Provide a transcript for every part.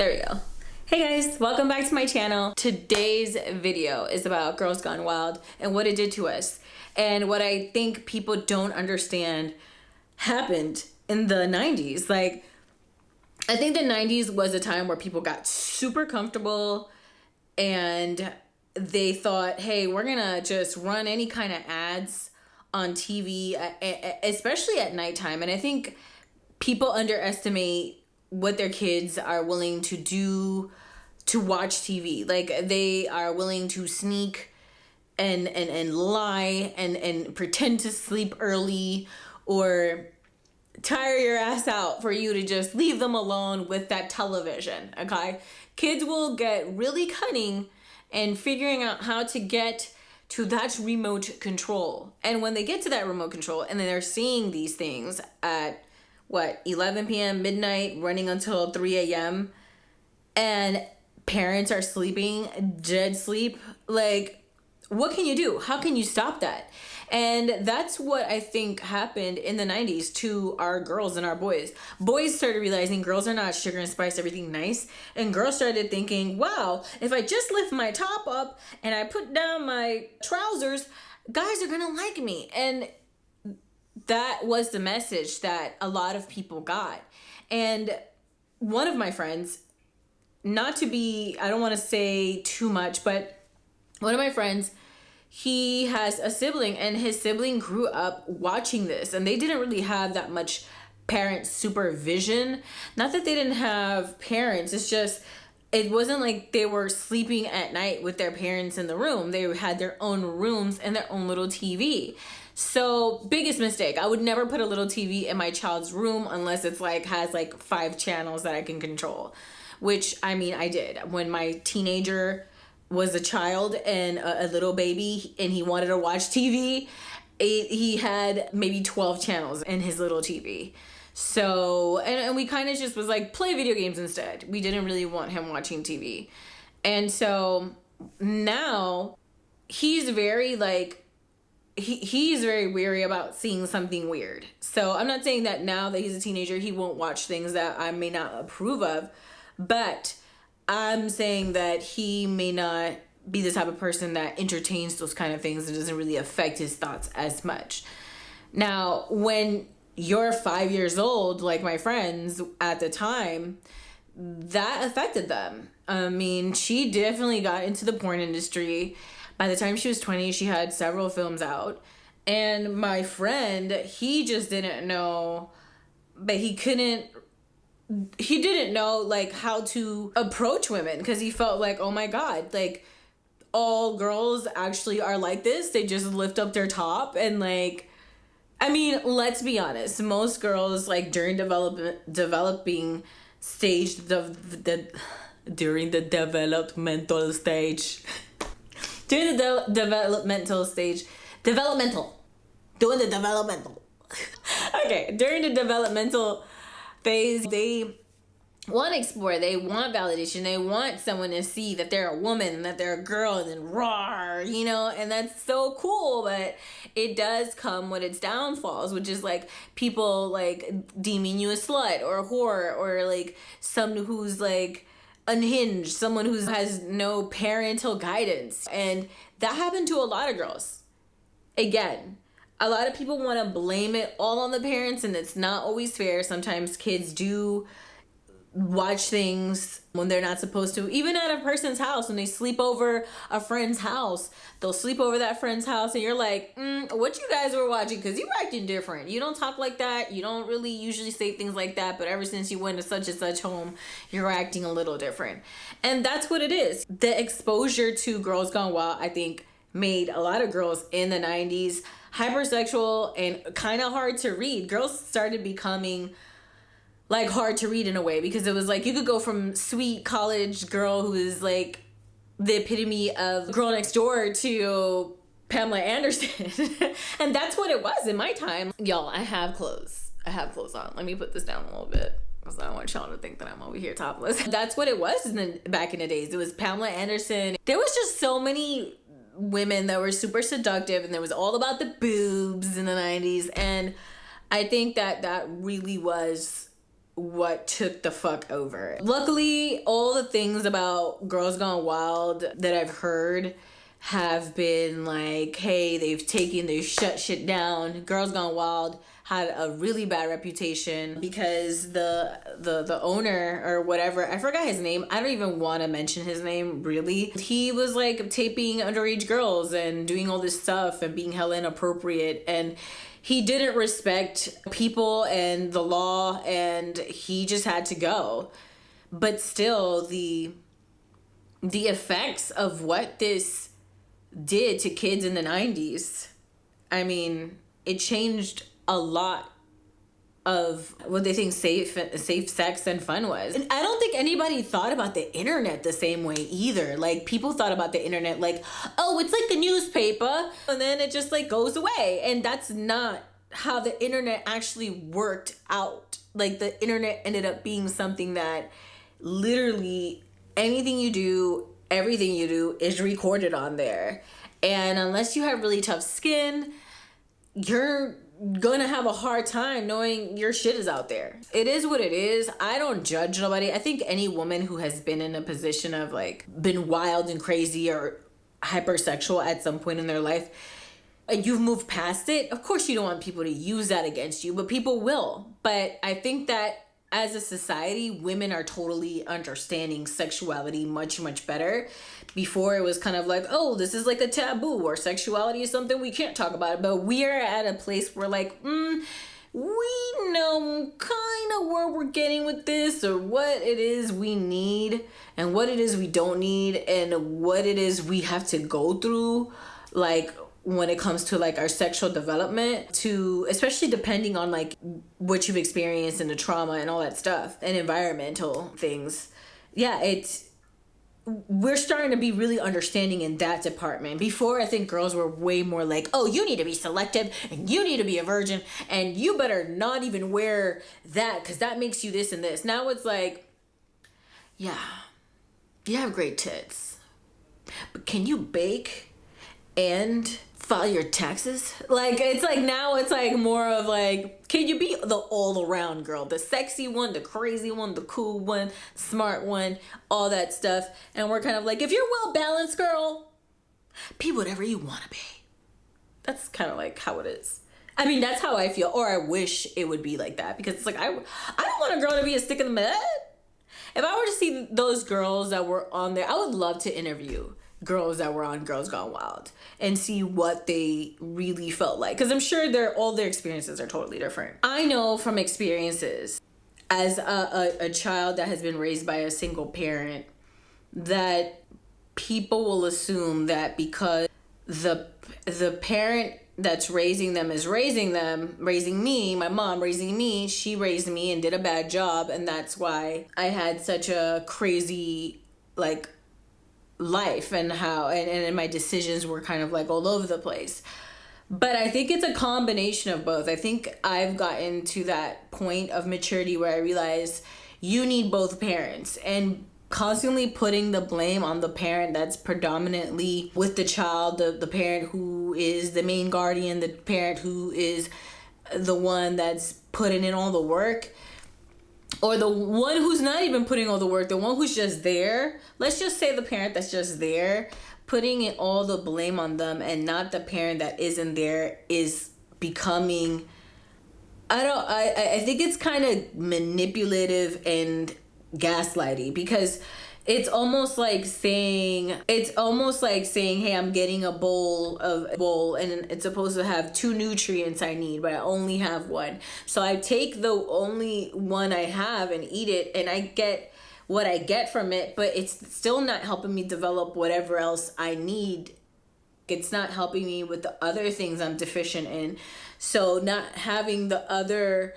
There we go. Hey guys, welcome back to my channel. Today's video is about Girls Gone Wild and what it did to us and what I think people don't understand happened in the 90s. Like, I think the 90s was a time where people got super comfortable and they thought, hey, we're gonna just run any kind of ads on TV, especially at nighttime. And I think people underestimate what their kids are willing to do to watch TV. Like, they are willing to sneak and lie and pretend to sleep early or tire your ass out for you to just leave them alone with that television, okay? Kids will get really cunning and figuring out how to get to that remote control. And when they get to that remote control and then they're seeing these things at 11 p.m., midnight, running until 3 a.m., and parents are sleeping, dead sleep, like, what can you do? How can you stop that? And that's what I think happened in the 90s to our girls and our boys. Boys started realizing girls are not sugar and spice everything nice. And girls started thinking, wow, if I just lift my top up and I put down my trousers, guys are gonna like me. And that was the message that a lot of people got. And one of my friends, not to be, I don't want to say too much, but one of my friends, he has a sibling and his sibling grew up watching this and they didn't really have that much parent supervision. Not that they didn't have parents, it's just, it wasn't like they were sleeping at night with their parents in the room. They had their own rooms and their own little TV. So, biggest mistake, I would never put a little TV in my child's room unless it's like, has like 5 channels that I can control. Which, I mean, I did. When my teenager was a child and a little baby and he wanted to watch TV, he had maybe 12 channels in his little TV. So, and we kind of just was like, play video games instead. We didn't really want him watching TV. And so now he's very like, he's very weary about seeing something weird. So I'm not saying that now that he's a teenager, he won't watch things that I may not approve of, but I'm saying that he may not be the type of person that entertains those kind of things and doesn't really affect his thoughts as much. Now, when you're 5 years old, like my friends at the time, that affected them. I mean, she definitely got into the porn industry. By the time she was 20, she had several films out. And my friend, he just didn't know, but he didn't know like how to approach women because he felt like, oh my God, like all girls actually are like this. They just lift up their top and like, I mean, let's be honest. Most girls like during developing stage, during the developmental stage, during the okay, during the developmental phase, they want to explore, they want validation, they want someone to see that they're a woman, that they're a girl, and then roar, you know, and that's so cool, but it does come with its downfalls, which is like people like deeming you a slut or a whore or like someone who's like unhinged, someone who has no parental guidance. And that happened to a lot of girls. Again, a lot of people want to blame it all on the parents, and it's not always fair. Sometimes kids do watch things when they're not supposed to. Even at a person's house, when they sleep over a friend's house, they'll sleep over that friend's house, and you're like, what you guys were watching? Because you're acting different. You don't talk like that. You don't really usually say things like that, but ever since you went to such and such home, you're acting a little different. And that's what it is. The exposure to Girls Gone Wild, I think, made a lot of girls in the 90s hypersexual and kind of hard to read. Girls started becoming like hard to read in a way because it was like you could go from sweet college girl who is like the epitome of girl next door to Pamela Anderson. And that's what it was in my time. Y'all, I have clothes on. Let me put this down a little bit because I don't want y'all to think that I'm over here topless. That's what it was back in the days. It was Pamela Anderson. There was just so many women that were super seductive, and there was all about the boobs in the 90s. And I think that really was what took the fuck over. Luckily, all the things about Girls Gone Wild that I've heard have been like, hey, they've shut shit down. Girls Gone Wild had a really bad reputation because the owner or whatever, I forgot his name. I don't even want to mention his name really. He was like taping underage girls and doing all this stuff and being hella inappropriate, and he didn't respect people and the law, and he just had to go. But still, the effects of what this did to kids in the 90s, I mean, it changed a lot of what they think safe sex and fun was. And I don't think anybody thought about the internet the same way either. Like, people thought about the internet like, oh, it's like a newspaper, and then it just like goes away. And that's not how the internet actually worked out. Like, the internet ended up being something that literally anything you do, everything you do is recorded on there. And unless you have really tough skin, you're gonna have a hard time knowing your shit is out there. It is what it is. I don't judge nobody. I think any woman who has been in a position of like been wild and crazy or hypersexual at some point in their life, and you've moved past it, of course you don't want people to use that against you, but people will. But I think that as a society, women are totally understanding sexuality much, much better. Before, it was kind of like, oh, this is like a taboo, or sexuality is something we can't talk about. But we are at a place where like, we know kind of where we're getting with this, or what it is we need and what it is we don't need, and what it is we have to go through, like when it comes to like our sexual development, to especially depending on like what you've experienced and the trauma and all that stuff and environmental things. Yeah, we're starting to be really understanding in that department. Before, I think girls were way more like, oh, you need to be selective and you need to be a virgin and you better not even wear that because that makes you this and this. Now it's like, yeah, you have great tits, but can you bake and file your taxes? Like, it's like now it's like more of like, can you be the all-around girl, the sexy one, the crazy one, the cool one, smart one, all that stuff. And we're kind of like, if you're well-balanced, girl, be whatever you want to be. That's kind of like how it is. I mean, that's how I feel, or I wish it would be like that, because it's like I don't want a girl to be a stick in the mud. If I were to see those girls that were on there, I would love to interview girls that were on Girls Gone Wild and see what they really felt like, because I'm sure all their experiences are totally different. I know from experiences as a child that has been raised by a single parent that people will assume that because the parent that's raising them is raising me, my mom raising me, she raised me and did a bad job, and that's why I had such a crazy like life, and how and my decisions were kind of like all over the place. But I think it's a combination of both. I think I've gotten to that point of maturity where I realize you need both parents, and constantly putting the blame on the parent that's predominantly with the child, the parent who is the main guardian, the parent who is the one that's putting in all the work, or the one who's not even putting all the work, the one who's just there. Let's just say the parent that's just there, putting in all the blame on them, and not the parent that isn't there is becoming, I think it's kind of manipulative and gaslighty, because it's almost like saying, hey, I'm getting a bowl and it's supposed to have 2 nutrients I need, but I only have 1. So I take the only one I have and eat it, and I get what I get from it, but it's still not helping me develop whatever else I need. It's not helping me with the other things I'm deficient in. So not having the other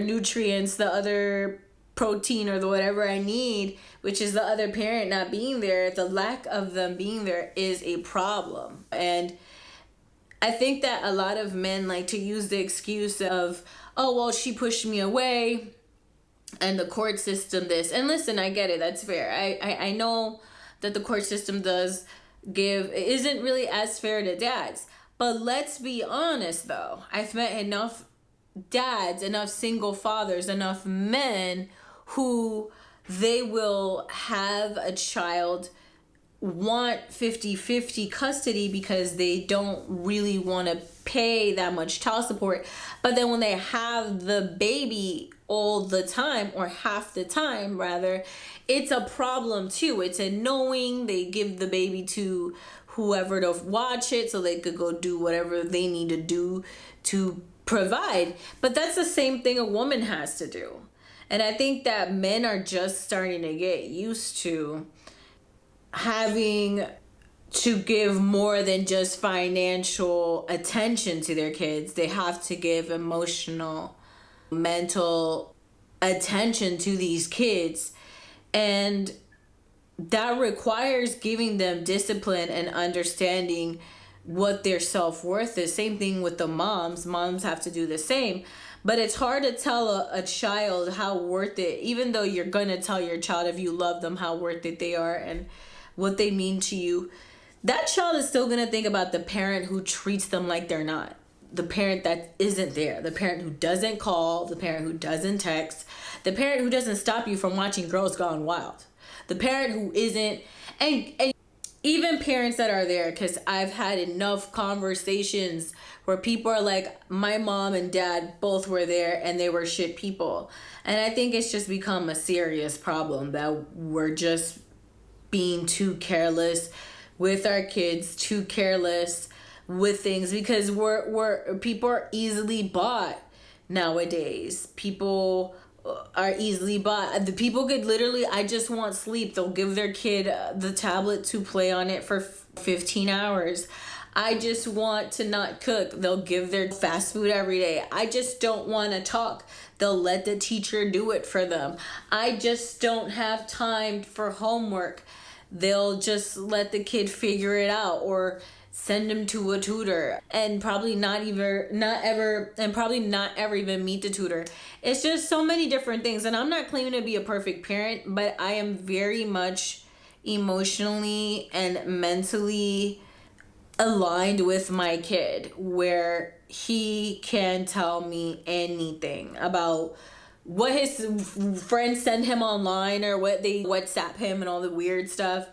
nutrients, the other protein, or the whatever I need, which is the other parent not being there, the lack of them being there is a problem. And I think that a lot of men like to use the excuse of, oh, well, she pushed me away and the court system this. And listen, I get it, that's fair. I know that the court system isn't really as fair to dads. But let's be honest though, I've met enough dads, enough single fathers, enough men who they will have a child, want 50-50 custody because they don't really want to pay that much child support. But then when they have the baby all the time, or half the time rather, it's a problem too. It's annoying. They give the baby to whoever to watch it so they could go do whatever they need to do to provide. But that's the same thing a woman has to do. And I think that men are just starting to get used to having to give more than just financial attention to their kids. They have to give emotional, mental attention to these kids. And that requires giving them discipline and understanding what their self-worth is. Same thing with the moms. Moms have to do the same. But it's hard to tell a child how worth it, even though you're going to tell your child, if you love them, how worth it they are and what they mean to you. That child is still going to think about the parent who treats them like they're not. The parent that isn't there. The parent who doesn't call. The parent who doesn't text. The parent who doesn't stop you from watching Girls Gone Wild. The parent who isn't, and even parents that are there, because I've had enough conversations where people are like, my mom and dad both were there and they were shit people. And I think it's just become a serious problem that we're just being too careless with our kids, too careless with things, because people are easily bought nowadays. People are easily bought. The people could literally, I just want sleep. They'll give their kid the tablet to play on it for 15 hours. I just want to not cook. They'll give their fast food every day. I just don't want to talk. They'll let the teacher do it for them. I just don't have time for homework. They'll just let the kid figure it out, or send him to a tutor, and probably not ever even meet the tutor. It's just so many different things. And I'm not claiming to be a perfect parent, but I am very much emotionally and mentally aligned with my kid, where he can tell me anything about what his friends send him online, or what they WhatsApp him and all the weird stuff.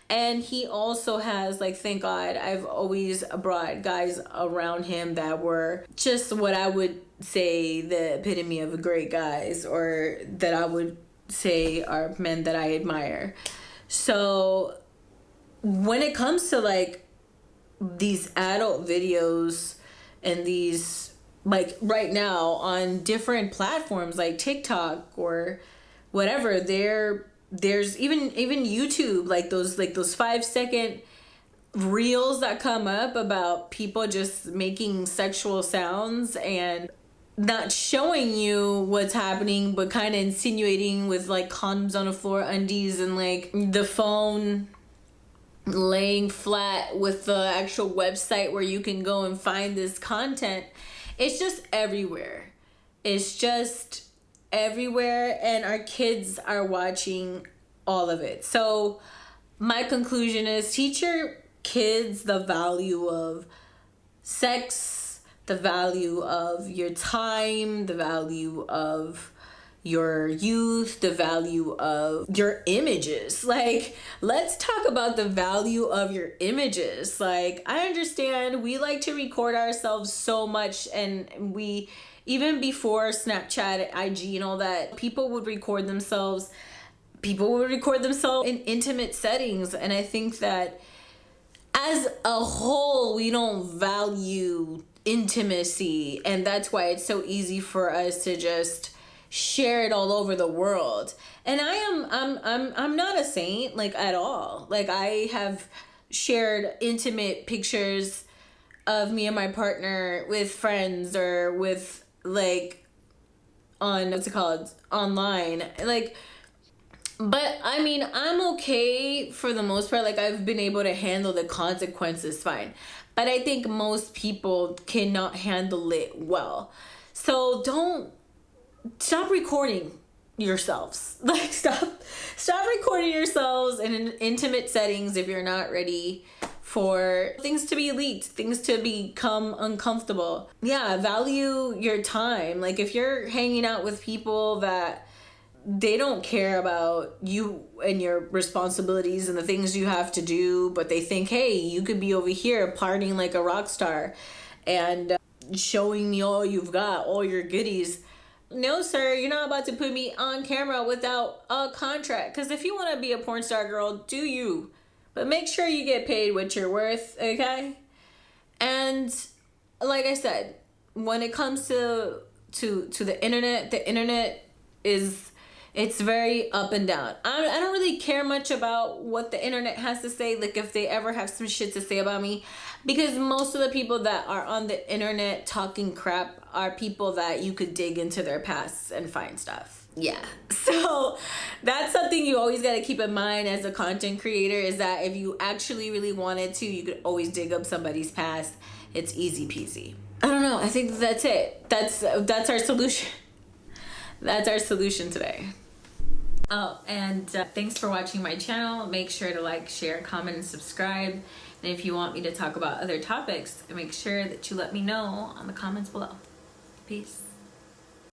And he also has, like, thank God, I've always brought guys around him that were just what I would say the epitome of great guys, or that I would say are men that I admire. So when it comes to, like, these adult videos and these, like, right now on different platforms like TikTok or whatever, there's even YouTube, like those 5-second reels that come up about people just making sexual sounds and not showing you what's happening, but kind of insinuating with, like, condoms on the floor, undies, and, like, the phone laying flat with the actual website where you can go and find this content. It's just everywhere. It's just everywhere, and our kids are watching all of it. So my conclusion is, teach your kids the value of sex, the value of your time, the value of your youth, the value of your images. Like, let's talk about the value of your images. Like, I understand we like to record ourselves so much, and we, even before Snapchat, IG, and all that, people would record themselves in intimate settings. And I think that as a whole, we don't value intimacy, and that's why it's so easy for us to just share it all over the world. And I'm not a saint, like, at all. Like, I have shared intimate pictures of me and my partner with friends, or with, like, on, what's it called, online, like. But I mean, I'm okay for the most part. Like, I've been able to handle the consequences fine. But I think most people cannot handle it well. So stop recording yourselves. Like, stop recording yourselves in intimate settings if you're not ready for things to be leaked, things to become uncomfortable. Yeah, value your time. Like if you're hanging out with people that they don't care about you and your responsibilities and the things you have to do, but they think, hey, you could be over here partying like a rock star and showing me all you've got, all your goodies. No, sir, you're not about to put me on camera without a contract. Because if you want to be a porn star, girl, do you. But make sure you get paid what you're worth, okay? And like I said, when it comes to the internet is, it's very up and down. I don't really care much about what the internet has to say, like if they ever have some shit to say about me, because most of the people that are on the internet talking crap are people that you could dig into their pasts and find stuff. Yeah. So that's something you always got to keep in mind as a content creator, is that if you actually really wanted to, you could always dig up somebody's past. It's easy peasy. I don't know. I think that's it. That's our solution. That's our solution today. Oh, and thanks for watching my channel. Make sure to like, share, comment, and subscribe. And if you want me to talk about other topics, make sure that you let me know on the comments below. Peace.